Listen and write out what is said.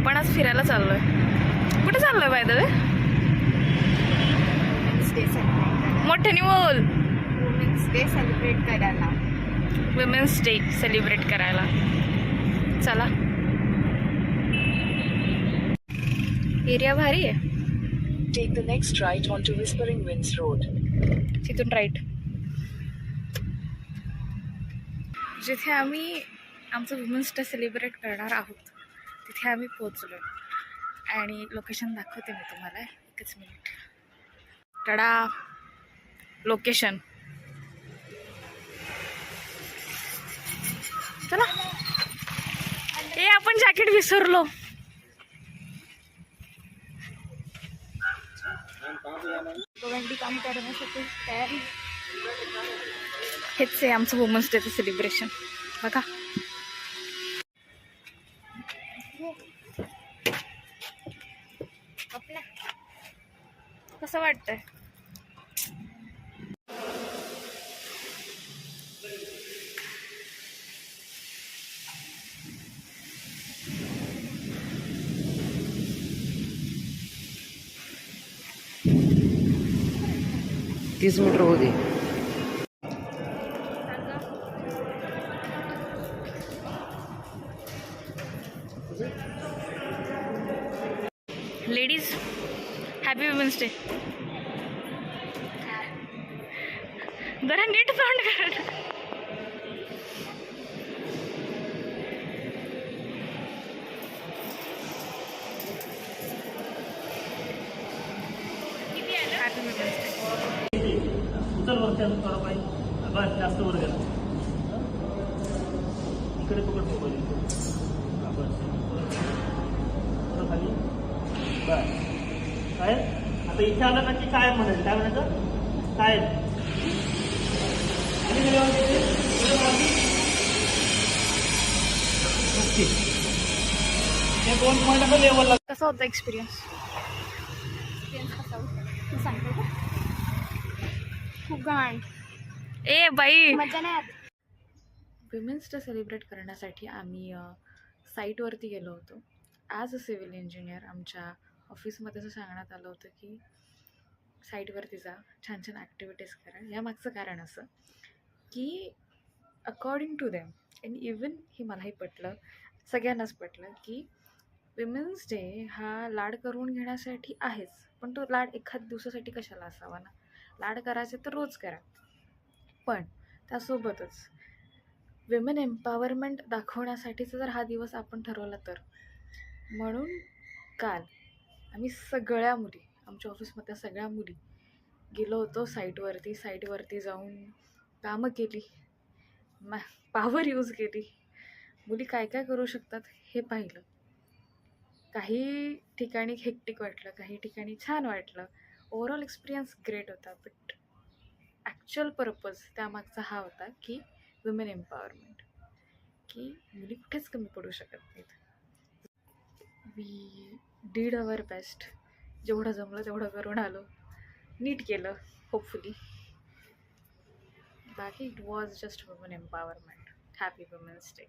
आपण आज फिरायला चाललोय. कुठे चाललोय बाय द वे? मोठ्याने बोल. वुमेन्स डे सेलिब्रेट करायला. विमेन्स डे सेलिब्रेट करायला चला. एरिया भारी आहे. Take the next right onto Whispering Winds Road. तिथून राईट. जिथे आम्ही आमचं वुमेन्स डे सेलिब्रेट करणार आहोत तिथे आम्ही पोहोचलो आणि लोकेशन दाखवते मी तुम्हाला. एकच मिनिट. टडा लोकेशन. चला. ए आपण जॅकेट विसरलो. गवंडी काम करण्यासाठी तयार. हेच आहे आमचं वुमन्स डेचं सेलिब्रेशन. बघा कसं वाटतंय? तीस मीटर होती. Ladies happy women's day. जरा नीट तोंड कर. Happy women's day. उचल वरच्या थोडा पाय. बस जास्त वर गेला. इकडे पकड मोबाईल. बस थोडं खाली. बस काय आता इथे आलं ना की काय म्हणायचं? काय म्हणायचं? काय ओके. ते 2 पॉईंट लेवलला. कसा होता एक्सपिरियन्स? खूप घाण. ए बाई. मजा नाही आली. विमेन्स डे सेलिब्रेट करण्यासाठी आम्ही साईटवरती गेलो होतो. ॲज अ सिव्हिल इंजिनियर आमच्या ऑफिसमध्ये असं सांगण्यात आलं होतं की साईटवरती जा, छान छान ॲक्टिव्हिटीज करा. यामागचं कारण असं की अकॉर्डिंग टू देम आणि इवन हे मलाही पटलं, सगळ्यांनाच पटलं की विमेन्स डे हा लाड करून घेण्यासाठी आहेच, पण तो लाड एखाद दिवसासाठी कशाला असावा ना. लाड करायचे तर रोज करा, पण त्यासोबतच विमेन एम्पॉवरमेंट दाखवण्यासाठीचा जर हा दिवस आपण ठरवला तर. म्हणून काल आम्ही सगळ्या मुली, आमच्या ऑफिसमधल्या सगळ्या मुली गेलो होतो साईटवरती. साईटवरती जाऊन कामं केली, पॉवर यूज केली. मुली काय काय करू शकतात हे पाहिलं. काही ठिकाणी हेक्टिक वाटलं, काही ठिकाणी छान वाटलं. ओव्हरऑल एक्सपिरियन्स ग्रेट होता. बट ॲक्च्युअल पर्पज त्यामागचा हा होता की विमेन एम्पॉवरमेंट, की मुली कुठेच कमी पडू शकत नाहीत. We did our best. जेवढं जमलं तेवढं करून आलो. नीट केलं होपफुली. बाकी it was just women empowerment. Happy women's day.